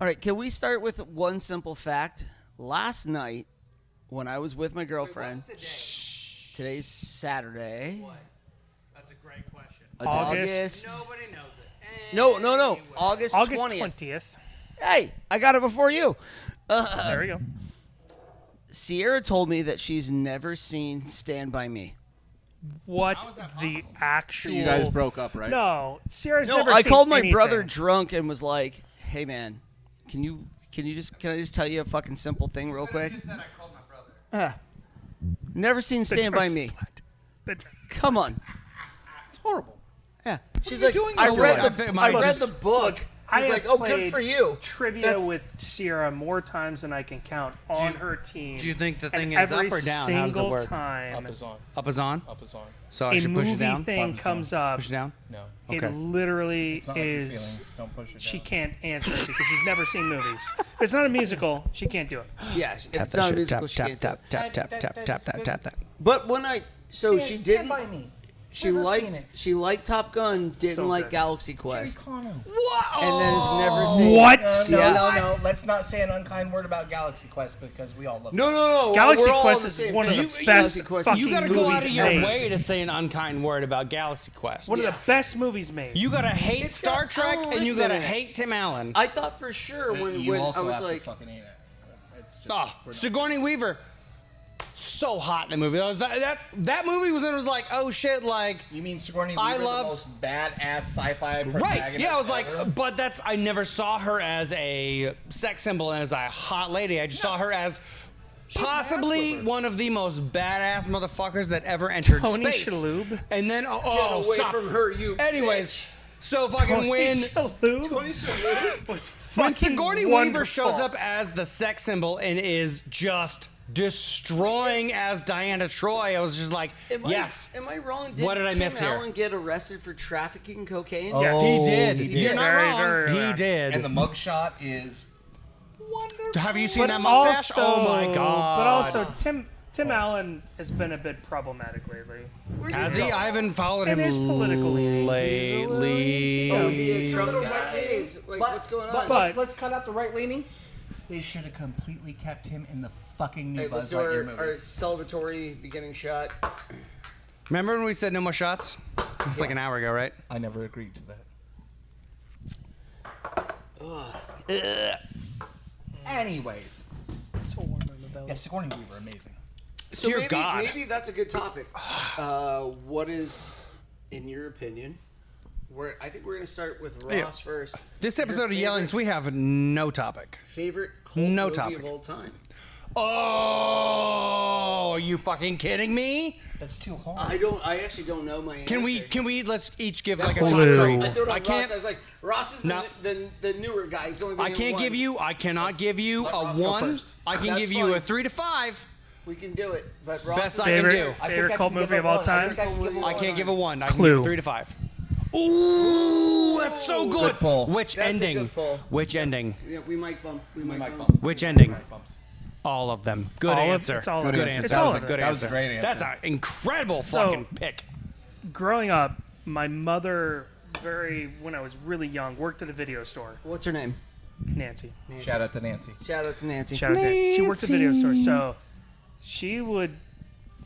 All right, can we start with one simple fact? Last night, when I was with my girlfriend, today's Saturday. What? That's a great question. August. Nobody knows it. No. August 20th. Hey, I got it before you. There we go. Sierra told me that she's never seen Stand By Me. What How is that the possible? actual... You guys broke up, right? No, Sierra's No, never I seen called my anything. brother drunk and was like, "Hey man, can I just tell you a fucking simple thing real quick? Just said I called my brother. Never seen The Stand By drugs- Me. The drugs- Come on." It's horrible. Yeah. She's you like, doing I with read your the life? I read the book. I He's have like, "Oh, good played for you." Trivia That's- with Sierra more times than I can count on her team. Do you think the thing and is up every or down? How does it single work? time Up is on. Up is on. Up is on. So I a should push it movie down. thing Up is comes up, Push it down. No. it Okay. literally It's not like your is. feelings. Don't push it down. She can't answer it because she's never seen movies. If it's not a musical, she can't do it. Yeah, if Tap it's that not a shit. musical, Tap she tap can't do tap it. tap tap tap tap tap tap tap. But when she didn't. By me. She River liked Phoenix. she liked Top Gun, didn't So like good. Galaxy Jerry Quest, Connell. and then has never seen. What? No. Let's not say an unkind word about Galaxy Quest because we all love it. No. Galaxy we're all Quest on the is same one of page. the best Galaxy Quest. fucking You gotta go out movies of your made. way to say an unkind word about Galaxy Quest. One of the best movies made. You gotta hate It's Star got Trek Alan and you Rickman gotta in it. hate Tim Allen. I thought for sure when you I also was have like, to fucking hate it. It's just, Oh, we're done. Sigourney Weaver, so hot in the movie. That movie was like, oh shit, like You mean Sigourney Weaver, I the love- most badass sci-fi protagonist right. Yeah, I was like, ever? but I never saw her as a sex symbol and as a hot lady. I just saw her as possibly ass-whipper. one of the most badass motherfuckers that ever entered Tony space. Shalhoub. And then "Get oh, away stop. from her, you." Anyways, so fucking Tony when Shalhoub was fucking Sigourney Weaver wonderful. shows up as the sex symbol and is just destroying as Diana Troy, I was just like, yes. Am I wrong? What did I miss Tim here? Allen get arrested for trafficking cocaine? Oh, Yes. He did. he did. You're not Very, wrong. very he wrong. did. And the mugshot is wonderful. Have you seen But that mustache? also- Oh my god. But also, Tim Allen has been a bit problematic lately. Has he? I haven't followed And him his political leanings, he's a lately. Oh, is he a He's Trump a little guy? right-leaning. Is- like, But- what's going on? but- let's cut out the right leaning. They should have completely kept him in the fucking new Hey, let's Buzz do Lightyear our movie. celebratory beginning shot. Remember when we said no more shots? It's like an hour ago, right? I never agreed to that. Anyways, So warm in the belly. yeah, Sigourney Weaver, amazing. So Dear maybe, God. maybe that's a good topic. What is, in your opinion, I think we're going to start with Ross Yeah. first. This Your episode of favorite- Yellings, we have no topic. favorite cult No movie topic. of all time. Oh, are you fucking kidding me? That's too hard. I actually don't know my answer. Can we let's each give like a That's top why Clue. three? I threw it on I can't. Ross. I was like, Ross is No. the newer guy. He's only been I in can't one. give you. I cannot give you Let a Ross go 1. first. I can That's give you a fine. 3 to 5. We can do it, but Ross Best is I can Favorite, do. I think favorite I cult can give movie it of all one. I time? think I can give it I can't give a 1. I can Clue. give 3 to 5. Ooh, that's so good. Good pull. Which That's a ending? good pull. Which ending? Yeah, we might bump. We might might bump. bump. Which ending? Bumps. All of them. Good All of- answer. it's all good of it. answer. It's That all was a of it. good That was answer. a great answer. That's an incredible So- fucking pick. Growing up, my mother, when I was really young, worked at a video store. What's her name? Nancy. Shout out to Nancy. Shout out to Nancy. Shout out to Nancy. She worked at a video store, so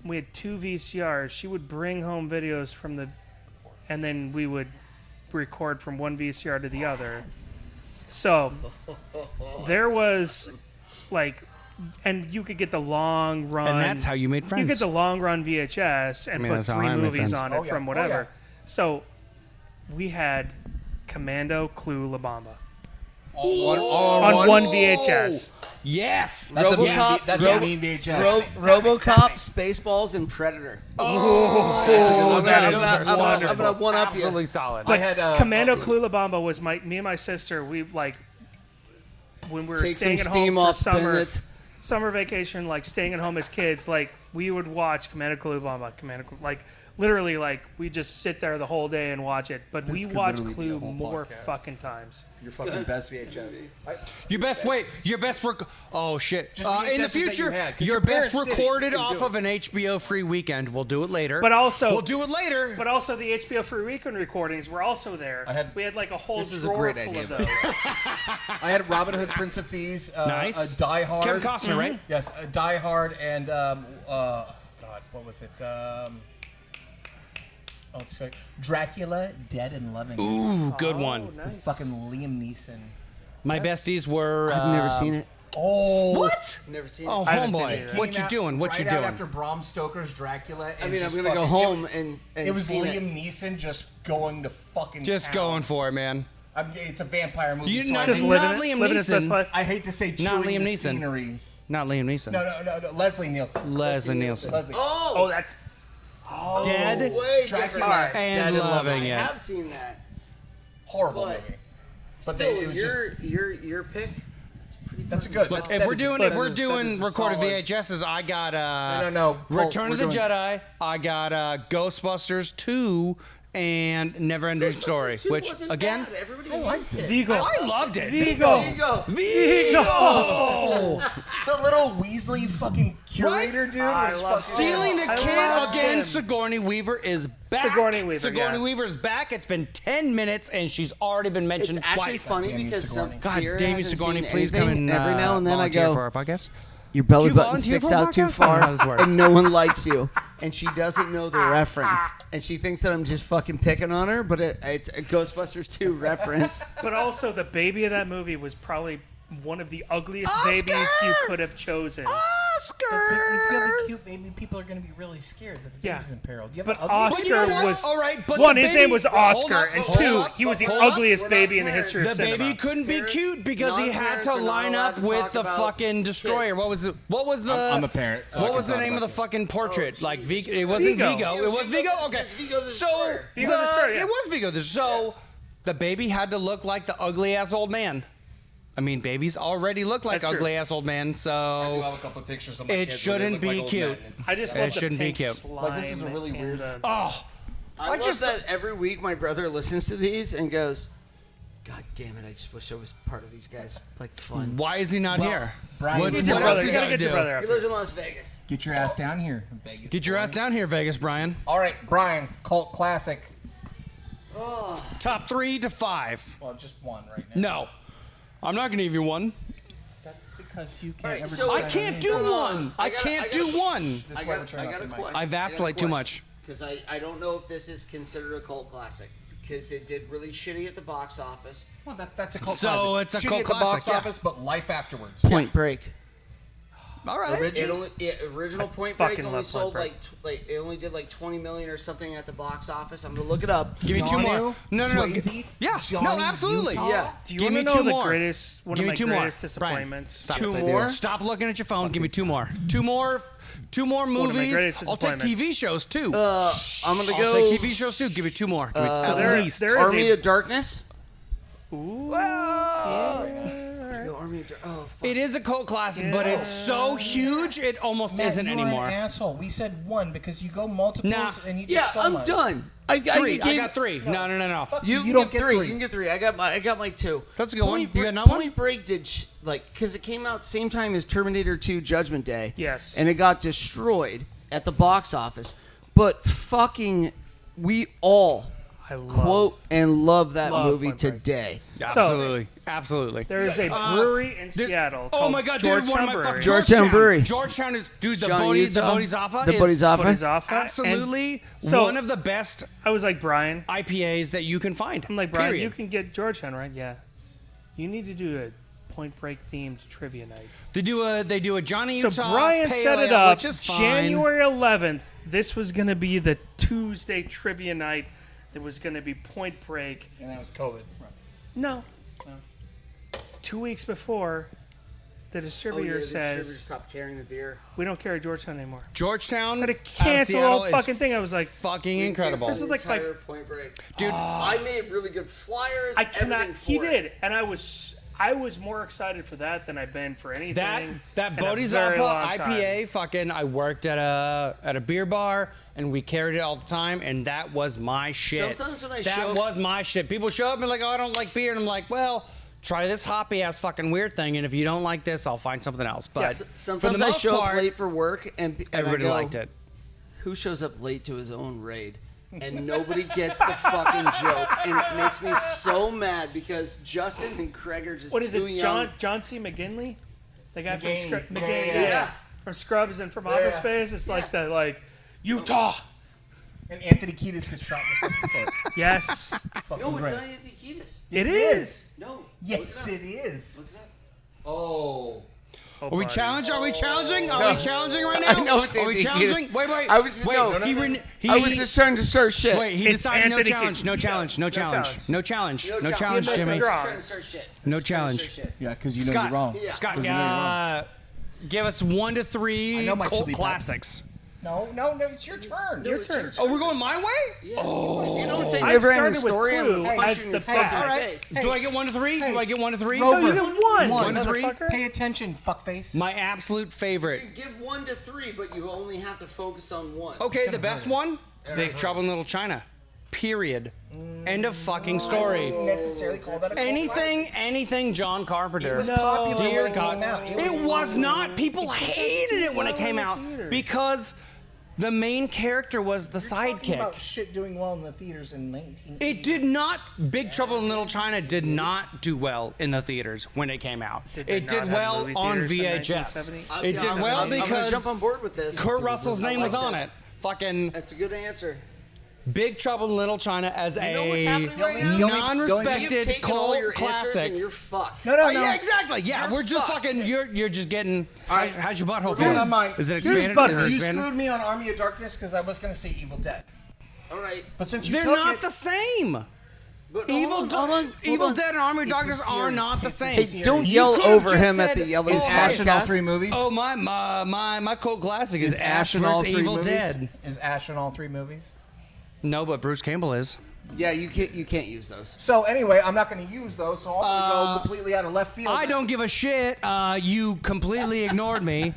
we had 2 VCRs. She would bring home videos and then we would record from one VCR to the other. So there was and you could get the long run. And that's how you made friends. You get the long run VHS and I mean, put that's how 3 I made movies friends. on it Oh, yeah. from Oh, whatever. yeah. So we had Commando, Clue, La Bamba On on one VHS. Yes. That's a mean, RoboCop, that's Robo- a mean VHS. RoboCop, Spaceballs, and Predator. Oh, that is I'm gonna wonderful. one up you. Absolutely solid. I had Commando Clue La Bamba was me and my sister. We when we were Take staying some at steam home for off Bennett. summer vacation, staying at home as kids, we would watch Commando Clue La Bamba, Commando Clue, literally, like, we just sit there the whole day and watch it. But we could watch literally be a Clue whole more podcast. fucking times. Your fucking best VHS. Your best oh shit. Just In the VHSs that you future, had, 'cause your your best parents did it. recorded You can off do of an HBO free weekend. We'll do it later. But also, we'll do it later. But also, the HBO Free Weekend recordings were also there. We had like a whole This is a drawer great full idea, of those. I had Robin Hood, Prince of Thieves, Nice. a Die Hard. Kevin Costner, right? Yes, a Die Hard, and God, what was it? It's like Dracula, Dead and Loving. Ooh, good one. Nice. Fucking Liam Neeson. My besties were. I've never seen it. Oh, What? Never seen Oh, it. haven't seen it homeboy. either. What you doing? What you right out doing? after Bram Stoker's Dracula. I and mean, I'm just gonna go fucking- home and It was see Liam Neeson just going to fucking. Just town. going for it, man. It's a vampire movie. You so not- I Just hate- living, Not it, Liam living his best Neeson. life. I hate to say Not chewing Liam the Neeson. scenery. Not Liam Neeson. No, Leslie Nielsen. Leslie Nielsen. Leslie. Oh, that's Dead Way Dracula different. All right. and Dead and loving I it. have seen that. Horrible But- movie. But Still, it was your pick. that's a good. Look, that if we're is- doing that if we're is- doing that is a recorded solid- VHSs, I got No. Return of We're the doing- Jedi. I got Ghostbusters 2 and Neverending Story, which again Everybody liked hates it. Vigo. I loved it. Vigo. Vigo. The little Weasley fucking curator dude I was love fucking Stealing the I kid love again. him. Sigourney Weaver is back. Sigourney Weaver, Sigourney yeah. Weaver's back. It's been 10 minutes and she's already been It's mentioned actually twice. funny Damn you, because Sigourney. God Sierra damn you, hasn't Sigourney, seen please come anything. and Every now and then I volunteer go, for our podcast. your belly Do you button volunteer sticks for a out too podcast? I don't know how this far, works. and no one likes you. And she doesn't know the reference, and she thinks that I'm just fucking picking on her. But it's a Ghostbusters 2 reference. But also, the baby of that movie was probably one of the ugliest Oscar! babies you could have chosen. It's really cute. Maybe people are going to be really scared that the Yeah. baby's in peril. Do you have But an ugly Oscar But you know what? was All right, but one. the His baby- name was hold Oscar, up, and hold two, up, he was the hold up. ugliest We're baby not in the history of The cinema. baby couldn't be Parents- cute because he had non-parents to are not line allowed up to with talk the about fucking destroyer. kids. What was the? I'm a parent, so I what can was the talk name of about the kids. fucking portrait? Oh, like Jesus Vigo. It wasn't Vigo. Vigo. It was Vigo. Okay. It was Vigo the So Destroyer. Vigo the Destroyer, yeah. it was Vigo. So the baby had to look like the ugly ass old man. I mean, babies already look like That's true. ugly ass old men, I do so have a couple of pictures of my it kids where they shouldn't look be like old cute. men. It's- I just It love the shouldn't be pink cute. slime. Like, this is a really and oh, weird- the- I love just- that every week my brother listens to these and goes, "God damn it! I just wish I was part of these guys. Like fun." why is he not Well, here? Brian, What, get Get your your what else brother. you You gotta gotta get your do? brother He up. lives in Las Vegas. Get your ass down here, Vegas. Get your boy. ass down here, Vegas, Brian. All right, Brian, cult classic. Top 3 to 5. Well, just one right now. No, I'm not gonna give you one. That's because you can't All right, ever so- I decide can't on do anything. one. I can't do one. This I is why got, we're turning I off got the a mic. question. I vacillate too much. Because I don't know if this is considered a cult classic. Because it did really shitty at the box office. Well, that's a cult So classic. it's a Shitty cult at the box classic, yeah. office, but life afterwards. Point Break. All right. Original Point fucking Break only love sold Point like it only did like 20 million or something at the box office. I'm gonna look it up. Give me two more. Keanu, No. Swayze, Yeah. Johnny No, absolutely. Utah. Yeah. Do you Give want to me know two the more. greatest, one Give of me my two more. greatest Brian, disappointments? stop Two it. more? Stop looking at your phone. Give me two more. Two more of my movies. greatest I'll take disappointments. TV shows too. I'm gonna I'll go take TV shows too. Give me two more. Give me So at there- least. there is Army a- of Darkness. Ooh. No, Army of Oh, fuck. It is a cult classic, but it's so huge it almost Matt, isn't you anymore. Are an asshole. We said one because you go multiples Nah. and you just Yeah, stole I'm mine. done. Three. I gave- got three. No. Fuck You, you can don't get get three. three. You can get three. I got my two. That's a good one. You got Break, another one? Point Break did because it came out same time as Terminator 2 Judgment Day. Yes. And it got destroyed at the box office. But fucking, we all I love. quote and love that Love movie Point Break. today. Absolutely. There is a brewery in There's- Seattle. Oh called my god, Georgetown dude! One of my Brewery. fucking Georgetown Brewery. Georgetown is the Johnny Utah, Bodhisattva. the is Bodhisattva. Bodhisattva. Absolutely And so one of the best I was like, Brian. IPAs that you can find. I'm like, Brian, period. you can get Georgetown, right? Yeah. You need to do a Point Break themed trivia night. They do a Johnny So Utah Brian pale set it ale, up which is fine. January 11th. This was going to be the Tuesday trivia night. There was going to be Point Break. And that was COVID. No. 2 weeks before, the Oh, distributor says, stop carrying the beer. we don't carry Georgetown anymore. Georgetown. But to out of cancel the Seattle whole is fucking thing, I was like, fucking incredible. This is like my- Point Break. Dude, I made really good flyers. I cannot. everything He for it. did, and I was more excited for that than I've been for anything. that in a very Bodhisattva long time. IPA, fucking. I worked at a beer bar. and we carried it all the time, and that was my shit. Sometimes when I that show- was my shit. People show up and be like, oh, I don't like beer, and I'm like, well, try this hoppy ass fucking weird thing, and if you don't like this, I'll find something else. But for Sometimes the I most show part, up late for work, and everybody I go, liked it. Who shows up late to his own raid? And nobody gets the fucking joke, and it makes me so mad because Justin and Craig are just What is too it? young. John C. McGinley, the guy from McGaney. Scrubs. Yeah, yeah. From Scrubs and from Office Space. It's like the Utah. And Anthony Kiedis gets shot in the fucking foot. Yes, Fucking No, it's great. not Anthony Kiedis. it it is. No. Yes, it is. Look it up. Oh. Oh, Are we buddy. challenged? Are we challenging? Are we challenging right now? I know it's Are we Anthony challenging? Kiedis. Wait, wait. I was- wait. no, I was just trying to start shit. Wait, he It's decided no Anthony challenge, Kiedis. no challenge, no No challenge, challenge. no challenge, no challenge. challenge, He Jimmy. admits Trying wrong. to start shit. No Trying to challenge. start shit. Yeah, because you know Scott, you're wrong. Yeah. Scott, 'Cause you know you're wrong. give us 1 to I 3 know my cult Chili Peppers. classics. No, it's your turn. Your it's turn. Oh, we're going my way? Yeah. Oh. You don't say I never started ending with story. I'm Clue gonna punch as you in the the fucking fucking- face. Do I get 1 to 3? Do I get 1 to 3? No, Rover. you get one. One to three. motherfucker. Pay attention, fuckface. My absolute You favorite. give 1 to 3, but you only have to focus on one. Okay, the best one? Big Trouble in Little China. Period. End of fucking story. necessarily call that a cult Anything John Carpenter. It was popular Dear when it God. came out. It was not. People hated it when it came out because the main character was the Talking sidekick. about shit doing well in the theaters in 1980. It did not. Big Trouble in Little China did not do well in the theaters when it came out. Did they It not did have well movie on theaters in VHS. 1970? It did I'm well gonna because jump on board with this. Kurt Russell's name I was like on this. it. Fucking That's a good answer. Big Trouble in Little China as You know what's a happening right now? You've non-respected taken all your cult answers classic. and you're fucked. No, no, Oh, no. yeah, exactly. Yeah, You're we're just fucked. fucking. You're just getting. How's your butthole Going feeling? on mine. Is it Here's expanded? butter. Is it You expanded? screwed me on Army of Darkness because I was going to say Evil Dead. All right. But since you They're took not it, the same. But Evil Dead and Army of It's a Darkness are series. not the It's a same. Hey, series. don't You yell could've over just him at said, the yellow "Oh, is podcast. Ash in all three movies? Oh my cult classic is Ash in all vs. three Evil movies? Dead. Is Ash in all 3 movies? No, but Bruce Campbell is. Yeah, you can't use those. So anyway, I'm not going to use those, so I'm going to go completely out of left field. I don't give a shit. You completely ignored me.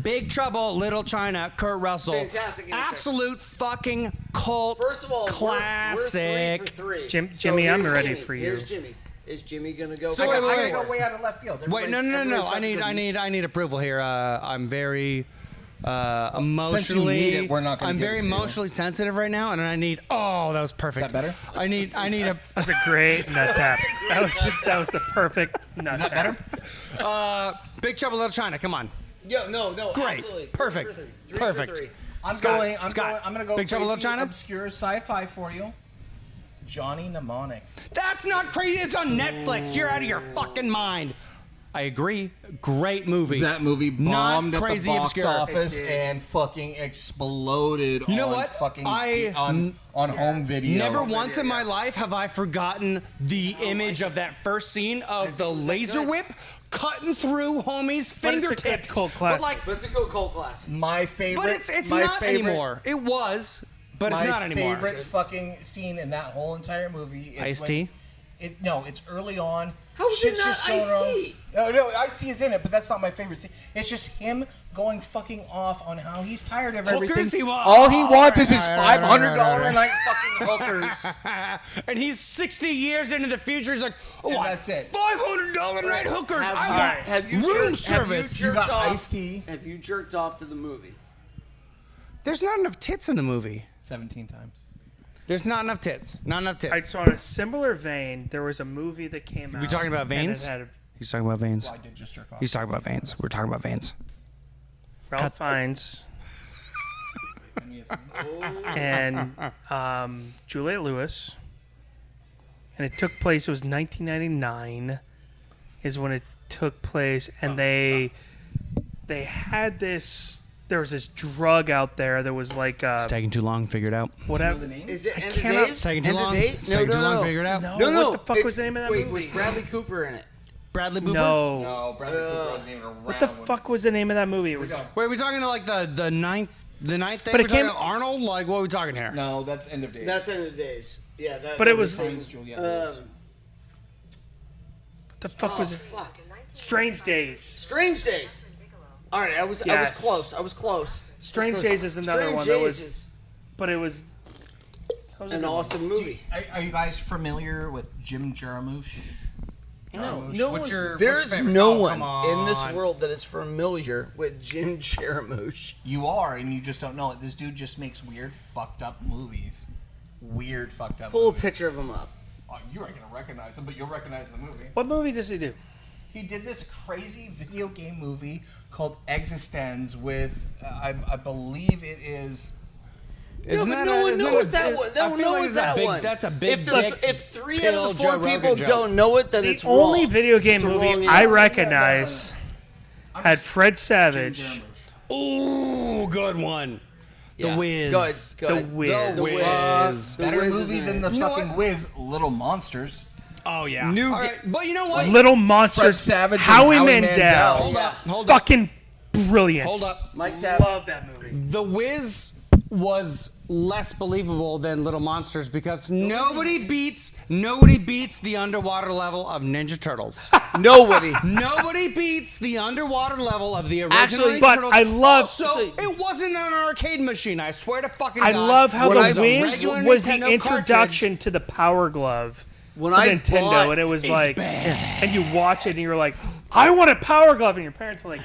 Big Trouble, Little China, Kurt Russell. Fantastic answer. Absolute fucking cult First of all, classic. we're 3 for 3. Jimmy, I'm here's ready Jimmy. for you. Here's Jimmy. Is Jimmy gonna go? So I wait, got, wait, I wait. gotta go way out of left field. Wait, no. Everybody's got the I need approval here. I'm very emotionally. need it, we're not gonna I'm give very it to you. emotionally sensitive right now, and I need. Oh, that was perfect. Is that better? I need a. That's a great nut tap. That was the perfect nut tap. better? Big Trouble in Little China. Come on. Yo, no, Great. absolutely. Perfect. 3 for 3. Perfect. 3 for 3. I'm Scott, going to go Big Trouble in crazy, Little China? obscure sci-fi for you. Johnny Mnemonic. That's not crazy. It's on Netflix. You're out of your fucking mind. I agree. Great movie. That movie Not bombed at the crazy box obscure. office and fucking exploded You know on what? fucking I on home video. Never once in my life have I forgotten the image of that first scene of the laser whip cutting through homie's But it's a good fingertips. cult But classic. like, But it's a good cult classic. My favorite. but it's my not favorite, anymore. It was, but it's My not anymore. favorite fucking scene in that whole entire movie is Ice-T? No, it's early on. How is it Shit's not just going Ice-T? wrong. No, Ice-T is in it, but that's not my favorite scene. It's just him going fucking off on how he's tired of Hookers, everything. he wa- All he wants is his Right, $500 a night fucking hookers. And he's 60 years into the future. He's like, oh, And what? that's it. $500 night hookers. I want Have you room jerked- service. Have you jerked You got off? Ice-T. Have you jerked off to the movie? There's not enough tits in the movie. 17 times. There's not enough tits. Not enough tits. All right, so on a similar vein, there was a movie that came out. we talking about and it veins? had He's talking about veins. Well, I did just jerk off. He's talking about veins. We're talking about veins. Ralph Fiennes and Juliette Lewis, and it took place. It was 1999, is when it took place, and they had this. There was this drug out there that was like It's taking too long. Figure it out. whatever. Is it End of cannot- Days? It's taking too End of long. Days? It's taking too long. Figure it out. No, No, what the fuck was the name of that wait, movie? was Bradley Cooper in it? Bradley Cooper. No. No, Bradley Cooper wasn't even around. What the fuck was the name of that movie? It was. Wait, are we talking to like the ninth thing? But We're it came- talking Arnold. Like, what are we talking here? No, that's End of Days. That's End of Days. Yeah, that. But it was- Fiennes, Juliette Um, Lewis. What the fuck was it? fuck. Strange Days. Strange Days. All right, I was Yes. close. I was close. Strange I was close. Days is another Strange one that Days was- is- but it was that was a An good one. awesome movie. Are you guys familiar with Jim Jarmusch? No What's your there's favorite? no Oh, one come in this on. world that is familiar with Jim Jarmusch. You are, and you just don't know it. This dude just makes weird, fucked up movies. Weird, fucked up Pull a movies. picture of him up. Oh, you aren't going to recognize him, but you'll recognize the movie. What movie does he do? He did this crazy video game movie called Existenz with, I believe it is... Isn't no, but that no a- one isn't knows that- that one. I No feel one like knows it's a that big- one. that's a big If, dick if 3 out pill of the 4 Joe Rogan people joke. don't know it, then The it's only wrong. video game It's a movie wrong I answer. recognize had Fred Savage. Ooh, good one. Yeah. The Wiz. Good. The Good. Wiz. The Wiz. The Better Wiz movie is than in the it. You know fucking what? Wiz, Little Monsters. Oh yeah. New All right, but you know what? Little Monsters. Savage and Howie Howie Mandel. Mandel. Hold Yeah. up. Hold up. Fucking brilliant. Hold up. Mike Tapp. Love that movie. The Wiz was less believable than Little Monsters because nobody beats the underwater level of Ninja Turtles. Nobody. Nobody beats the underwater level of the original Actually, Ninja but Turtles. I love- Also, it wasn't an arcade machine. I swear to fucking I God. love how When the I- Wiz regular was the Nintendo introduction to the Power Glove When for I Nintendo, bought- and it was It's like, bad. and you watch it and you're like, I want a Power Glove, and your parents are like,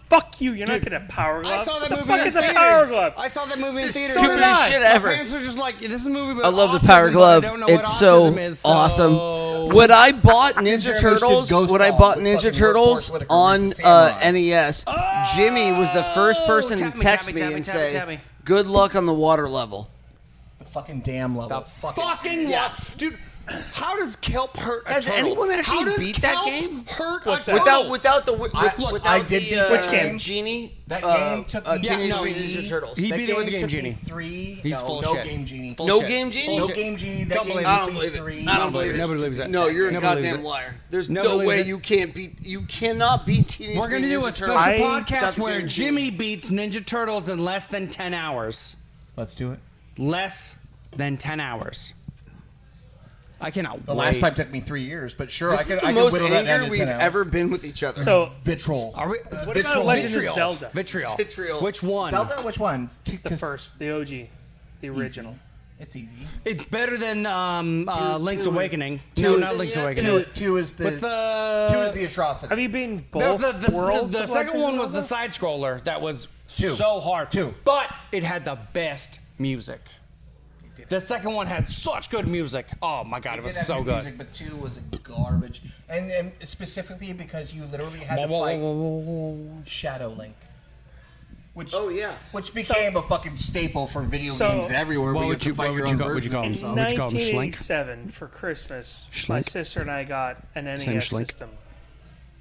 fuck you, you're not getting a Power Glove. I saw that the movie fuck in is a theaters. Power Glove? I saw that movie in It's the theaters. stupidest My shit ever. parents were just like, "This is a movie about I love the autism, Power but I Glove. don't know what It's so autism is, so- awesome. When I bought Ninja Jarmusch Turtles, did Ghost when I Dog bought with Ninja fucking Turtles Forrest Whitaker on versus Samurai. NES, Jimmy was the first person to Tap me, text tap me me, tap me, and tap me, say, tap me. "Good luck on the water level." The fucking damn level. The fucking dude. How does kelp hurt a Has turtle? anyone actually How does beat that kelp game? Hurt What's a that? turtle? Without the Look, without I did the, beat Which game? Genie. That game took me Teenage no, Mutant Ninja Turtles. he That beat it with the game took Genie. Me 3. He's no, full no shit. game Genie. Full No shit. game Genie? No Bullshit. game Genie. That Don't game believe I it. don't took me believe it. 3. I don't believe it. Nobody believes it. No, you're a Nobody believes goddamn it. liar. There's Nobody no believes way it. you can't beat. You cannot beat Teenage We're gonna Mutant do a Ninja special Turtles. podcast That's where guaranteed. Jimmy beats Ninja Turtles in less than 10 hours. Let's do it. Less than 10 hours. I cannot The wait. last time took me 3 years, but sure, This I is could the I could most whittle that down anger to we've 10 hours. ever been with each other. So, Vitriol. Are we? what about Legend of Zelda? Vitriol. Vitriol. Which one? Zelda? Which one? The first, the OG, the original. It's easy. It's better than Link's two- Awakening. two- No, not Link's yeah, Awakening. Two is the What's the? two is the atrocity. Have you beaten That was both worlds? the of second Legend one of was the Zelda? side scroller that was Two. so hard. Two. But it had the best music. The second one had such good music. Oh my god, it was did have so good good. music, but 2 was garbage, and specifically because you literally had to fight Shadow Link, which Oh, yeah. which became a fucking staple for video So- games everywhere. What where you would have to you- fight what your would own you go- would you version go- of In yourself. Would you call him Schlink? 1987, for Christmas, my Schlink? sister and I got an NES Same Schlink? system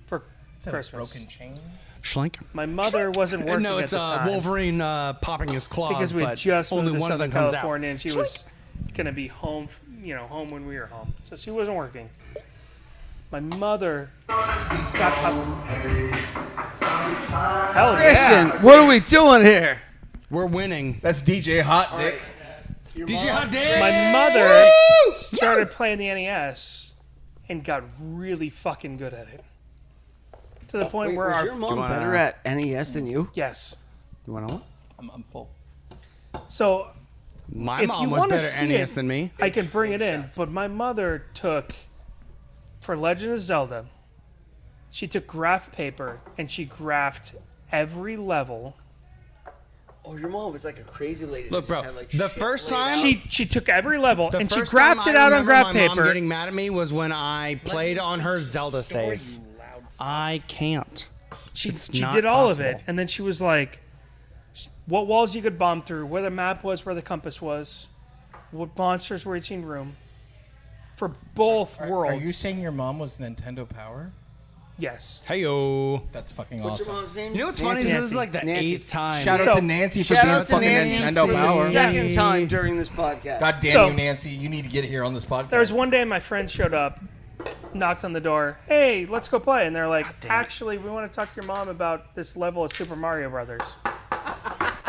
for Is that a Christmas. broken chain? Schlink. My mother wasn't working No, at it's the time Wolverine popping his claws. because we had but just only moved to one of them Southern comes out. California, and she was going to be home, home when we were home. So she wasn't working. My mother got up. Hell Christian, yeah! what are we doing here? We're winning. That's DJ Hot Dick. DJ Hot Dick. My mother started playing the NES and got really fucking good at it. To the point Wait, where was our your mom wanna- better at NES than you? yes. You want to know? I'm full. So My if mom you was want to better at see NES it, than me. I can bring it in. But my mother took, for Legend of Zelda, she took graph paper and she graphed every level. Oh, your mom was like a crazy lady. Look, that just bro, had, like, the shit first laid time- out. She took every level The and she first time graphed it I out on remember graph my mom paper. getting mad at me was when I played on her Zelda save. I can't. She It's she not did all of possible. it, and then she was like, what walls you could bomb through, where the map was, where the compass was, what monsters were each in room. For both worlds. Are you saying your mom was Nintendo Power? Yes. Hey-yo. That's fucking What's awesome. your mom's name? You know what's funny? Nancy. This is like the Nancy. 8th time. Shout So- out to Nancy for Shout being out to fucking Nancy Nintendo for the Power. second time during this podcast. God damn So- you, Nancy! You need to get here on this podcast. There was one day my friend showed up, knocked on the door. Hey, let's go play. And they're like, actually, we want to talk to your mom about this level of Super Mario Brothers.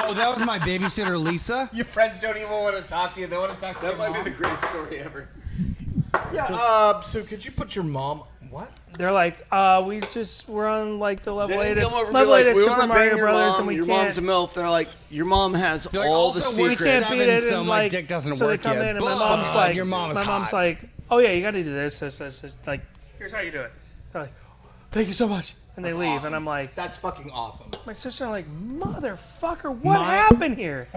Oh, that was my babysitter, Lisa. Your friends don't even want to talk to you. They want to talk to That your might be mom. the greatest story ever. Yeah. So could you put your mom? What? They're like, we're on like the level They 8 didn't come over and be level 8 like, of we Super want to bang Mario your Brothers, mom. and we Your can't. mom's a MILF. They're like, your mom has They're like, all the also, we're secrets. can't beat it, so and, my like, dick doesn't so work they come yet. in, and my But mom's like, your mom is my mom's hot. like, oh yeah, you got to do this. Like, here's how you do it. They're like, thank you so much, and they leave, and I'm like, That's fucking awesome. my sister, like, motherfucker, what happened here?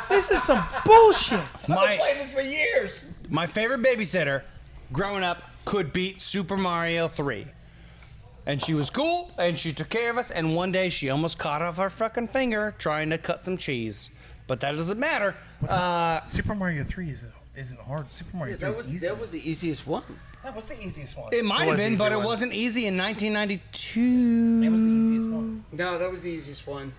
This is some bullshit. I've played this for years. My favorite babysitter growing up could beat Super Mario 3. And she was cool, and she took care of us, and one day she almost cut off our fucking finger trying to cut some cheese. But that doesn't matter. Super Mario 3 isn't hard. Super Mario 3 is easy. That was the easiest one. That was the easiest one. It might have was been, the but easy it one. wasn't easy in 1992. It was the easiest one. No, that was the easiest one.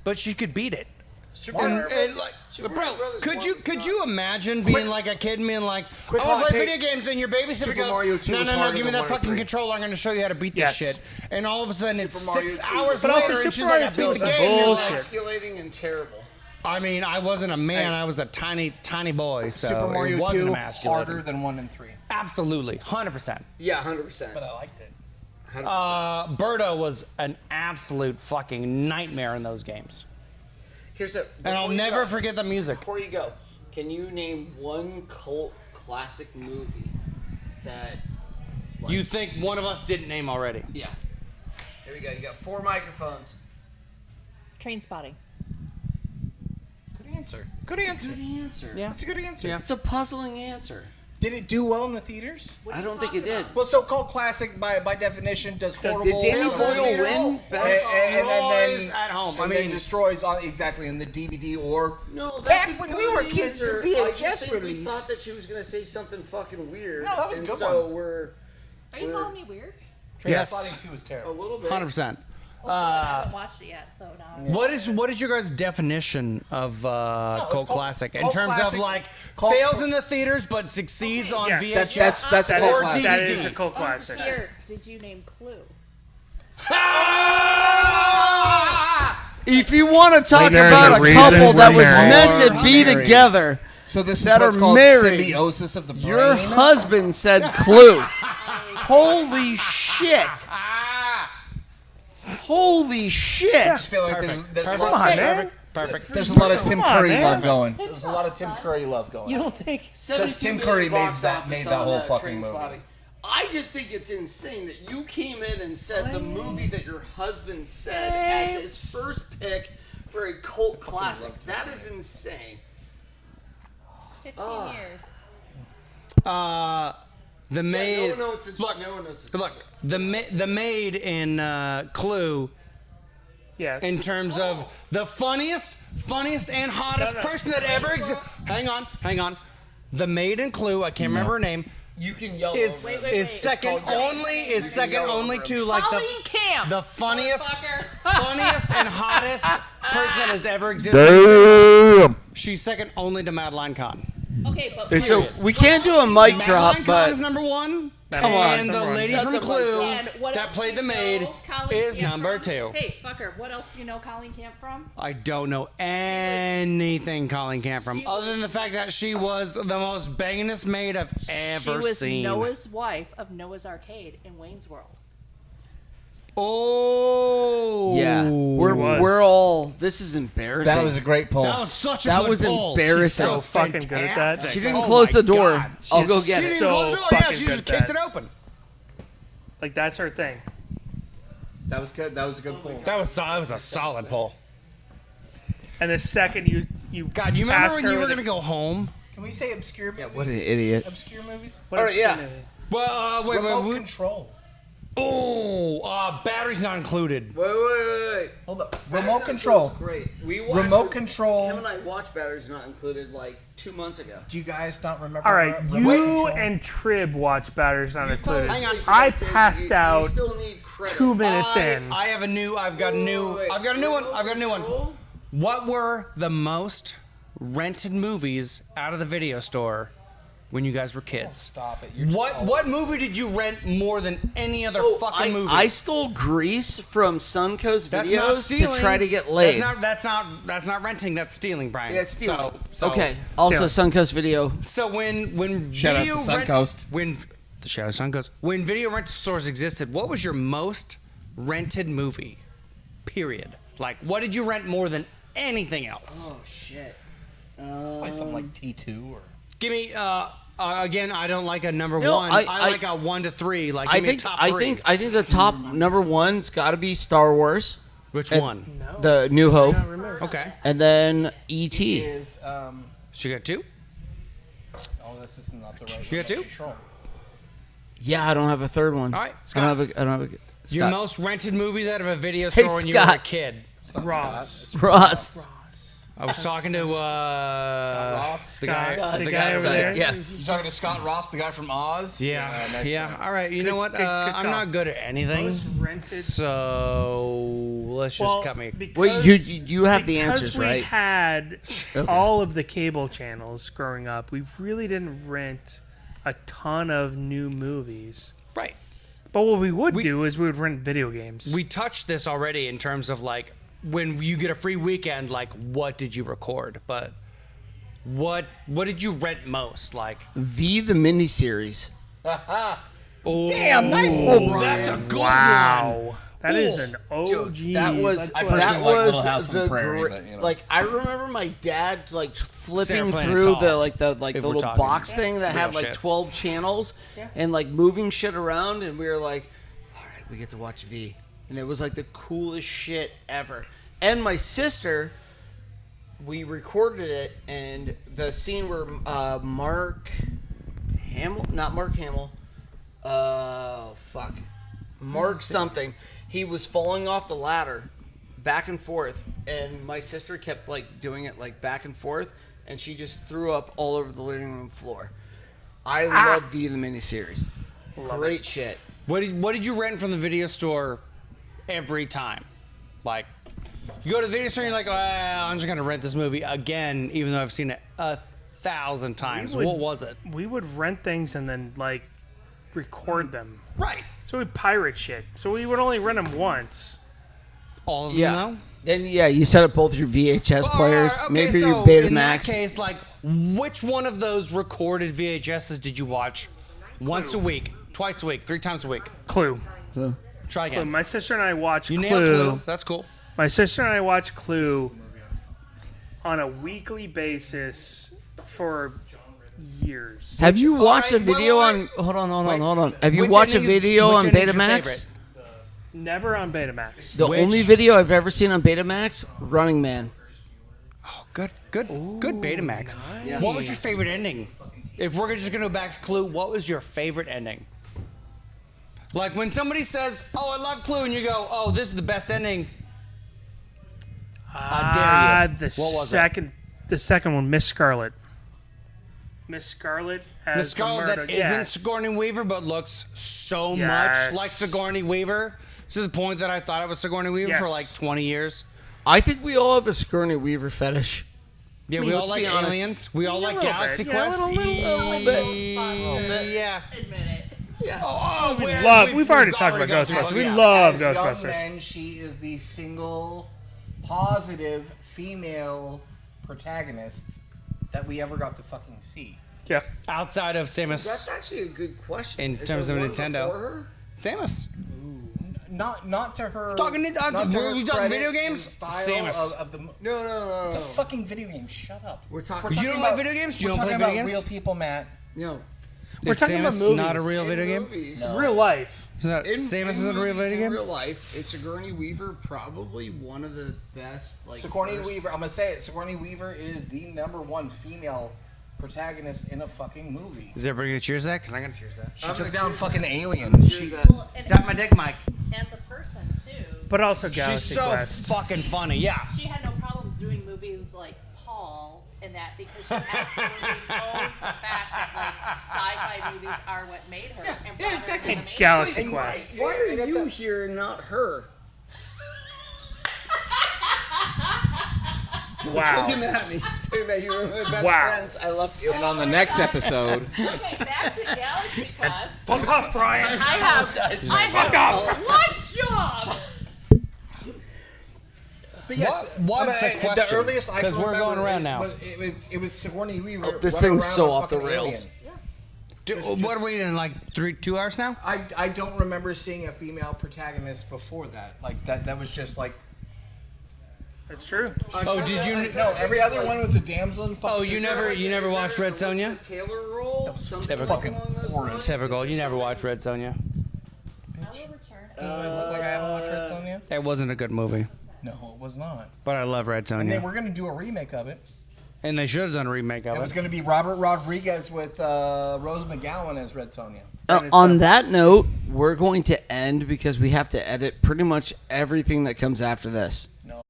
But she could beat it. Super And, Mario and Brothers- like, Super bro, Mario Brothers could one you was could not- you imagine being like a kid and being like, quick I want hot to play take. video games, and your babysitter Super goes, Mario 2 no, was no, no, harder give me than that 1 or fucking 3. controller. I'm going to show you how to beat Yes. this shit. And all of a sudden, it's Super Mario 6 2 hours But also later, Super and she's Mario like, I 2 beat was the game. You're bullshit. like- Escalating and terrible. I mean, I wasn't a man. I was a tiny boy, so Super it Mario wasn't 2 emasculating. harder than 1 and 3. Absolutely, 100%. Yeah, 100%. But I liked it. 100%. Birdo was an absolute fucking nightmare in those games. Here's a. And I'll before you never go- forget the music. Before you go, can you name one cult classic movie that? You think one of us didn't name already? Yeah. Here we go. You got 4 microphones. Train spotting. Good answer. Good answer. Good answer. Yeah. It's a good answer. Yeah. It's a puzzling answer. Did it do well in the theaters? I don't think it did. Well, so-called classic by definition does horrible. Did Danny in the Boyle theaters, win Best and then Destroys at home. I And mean- then destroys on exactly in the DVD or No, that's back a when good we were kids. The answer. I just VHS think we release. thought that she was gonna say something fucking weird. No, that was a and good so one. we're Are you calling me weird? Yes. Spotting 2 is a terrible. little bit. 100%. I haven't watched it yet, so now. What is your guys' definition of cult cult- classic in cult terms of classic- like cult- fails in the theaters but succeeds on Yes. VHS? That's a That cult is, classic. that DVD. is a cult classic. Here, did you name Clue? If you want to talk There's about a a reason couple we're that was married. meant to be Married. together, So this is that what's are called married. symbiosis of the brain. your husband said Clue. Holy shit. Holy shit. I just feel like there's a Come lot. on, There's, man. Perfect. there's a lot of Tim Come on, Curry man. love going. There's a lot of Tim Curry love going. You don't think? Because Tim Curry made that whole fucking movie. I just think it's insane that you came in and said the movie that your husband said as his first pick for a cult classic. That is insane. 15 years. The maid. No one knows it's, Look, no one knows it's look. The maid in Clue. Yes. In terms of the funniest and hottest No. person that ever existed. Hang on. The maid in Clue, I can't remember her name, You can yell is over it. Wait. is second only to like Colleen Camp. the funniest motherfucker. and hottest person that has ever existed. Damn. She's second only to Madeline Kahn. Okay, but So we can't do a mic drop, Madeline Kahn but is number one. Come on, And the number one. lady That's from a mic Clue drop. and what that else played do the you maid know Colleen is Camp number from? 2. Hey, fucker, what else do you know Colleen Camp from? I don't know anything Colleen Camp from, other than the fact that she was the most bangingest maid I've ever She was seen. Noah's wife of Noah's Arcade in Wayne's World. Oh, yeah, was. we're all. This is embarrassing. That was a great poll. That was such a That good was pull. embarrassing. She's So fucking good at that. fantastic. She didn't Oh close my the door. God. I'll go She's get She it. didn't So close the door. Yeah, fucking she good just at kicked that. it open. Like that's her thing. That was good. That was a good poll. That was a solid pull. And the second you God, you remember pass when her you were with gonna go home? Can we say obscure movies? What an idiot. Obscure movies? what All a right, yeah. shit. Well, Remote Control. Oh, battery's not included. Wait. Hold up. Batteries Remote Not Control. Included is great. We watched Remote Him Control. and I watched Batteries Not Included like 2 months ago. Do you guys not remember? All right, Remote you Control? and Trib watch Batters Not Included. Hang on. I You passed out still need credit. 2 minutes in. I've got a new one. What were the most rented movies out of the video store when you guys were kids? Stop it. What movie did you rent more than any other fucking movie? I stole Grease from Suncoast That's not Videos to stealing. try to get laid. That's not renting. That's stealing, Brian. Yeah, it's stealing. So, Okay. Also, Suncoast Video. So when Shout out video to Suncoast. when The Shadow Sun goes, when video rental stores existed, what was your most rented movie? Period. Like, what did you rent more than anything else? Oh shit. Like something like T2 or. Give me, again, I don't like a number No, one. I like a 1 to 3. Like, give me a top 3. I think the top number one's got to be Star Wars, Which and- one? the New Hope, Okay. and then E.T. Is So you got 2? oh, this is not the right. You got 2? Control. Yeah, I don't have a third one. All right, I don't Scott. have a. Your Scott. most rented movies out of a video Hey, store when you were a Scott. kid. Ross. Ross. I was talking to Ross. the guy. Scott, the the guy guy over outside. there. Yeah. You talking to Scott Ross, the guy from Oz? Yeah, nice yeah. guy. All right. You know what? good I'm call. not good at anything. Most rented. So let's just Well, cut me. Wait, you have the because answers, we right? had all of the cable channels growing up. We really didn't rent a ton of new movies. Right. But what we would do is we would rent video games. We touched this already in terms of like when you get a free weekend. Like, what did you record? But what did you rent most? Like, V the miniseries. oh, Damn, nice pull, Brian. that's a good one. Wow. That is an OG. Dude, that was That's I what- personally that like was Little House on the the Prairie, gre- but, you know. like I remember my dad like Sarah flipping playing it through tall, the if the we're little talking box thing that real had like shit. 12 channels and like moving shit around, and we were like, all right, we get to watch V, and it was like the coolest shit ever. And my sister, we recorded it, and the scene where Mark Hamill, not Mark Hamill, Mark something. He was falling off the ladder, back and forth, and my sister kept like doing it like back and forth, and she just threw up all over the living room floor. I love V the miniseries. Great shit. What did you rent from the video store every time? Like, you go to the video store and you're like, well, I'm just gonna rent this movie again, even though I've seen it 1,000 times. would- What was it? we would rent things and then like record them. Right. So we'd pirate shit. So we would only rent them once. All of them, Yeah. though? Then you set up both your VHS players, Okay, maybe so your Betamax. in that case, like, which one of those recorded VHSs did you watch once a week, twice a week, 3 times a week? Clue. Try Clue. again. My sister and I watch You Clue. nailed Clue. That's cool. My sister and I watch Clue on a weekly basis for years. Have you watched right, a video wait, on? wait. Hold on. Wait. Have you Which watched a ending is- video which on ending is your Betamax? favorite? Never on Betamax. The Which- only video I've ever seen on Betamax, Running Man. Oh, good Betamax. What was your favorite ending? If we're just gonna go back to Clue, what was your favorite ending? Like when somebody says, "Oh, I love Clue," and you go, "Oh, this is the best ending." How dare you? The What was it? the second one, Miss Scarlet. Miss Scarlet as Miss Scarlet the that murder. isn't Yes. Sigourney Weaver but looks so Yes. much like Sigourney Weaver to the point that I thought it was Sigourney Weaver for Yes. like 20 years. I think we all have a Sigourney Weaver fetish. Yeah, mean, we all let's like be honest. aliens. We all like little Galaxy bit. Yeah, a Quest. little bit. Yeah. Admit it. Oh, We've already talked about Ghostbusters. We love As young Ghostbusters. men, she is the single positive female protagonist that we ever got to fucking see. Yeah. Outside of That's Samus. actually a good question. In Is terms there of one Nintendo. before her? Samus. Not to her. Talking to- not to her you talking credit video and games? style Samus. Of the No. It's a fucking video game. Shut up. We're talking. You don't like video games? You We're don't play talking video about games? real people, Matt. No. We're Is talking about Samus not a movies. real video game? Movies. Real life. Is that In, Samus in isn't a real movies, video in game? real life, is Sigourney Weaver probably one of the best? Like Sigourney first- Weaver. I'm gonna say it. Sigourney Weaver is the #1 female protagonist in a fucking movie. Is everybody gonna cheers that? Because I'm gonna cheers that. She I'm took gonna down choose fucking aliens. She, Well, and Tap my dick, Mike. as a person too, But also She's Galaxy so Quest. fucking funny. Yeah. she had no problems doing movies like Paul and that because she absolutely owns the fact that like sci-fi movies are what made her and brought her exactly. to the main Galaxy screen. Quest. Why are you here, and not her? Wow. Don't get mad at me. Don't get mad. You're my best Wow. friends. I love you. and on the next episode, Okay, back to Galaxy Quest. Fuck off, Brian. I have one job. but yes, What was the question? The earliest I 'Cause can we're going remember around now. It was Sigourney Weaver. This running thing's around so a off the fucking rails. alien. What are we in, like 2 hours now? I don't remember seeing a female protagonist before that. Like that was just like. It's true. Oh, did you? No, every other one was a damsel in fucking. Oh, you never watched Red Sonja? Taylor role? That was Something fucking along those horrid. lines? Typical. You never watched Red Sonja. I will return. Do I look like I haven't watched Red Sonja? That wasn't a good movie, No, it was not. but I love Red And they Sonja. were gonna do a remake of it. And they should have done a remake of It was it. gonna be Robert Rodriguez with Rose McGowan as Red Sonja. On that note, we're going to end because we have to edit pretty much everything that comes after this. No,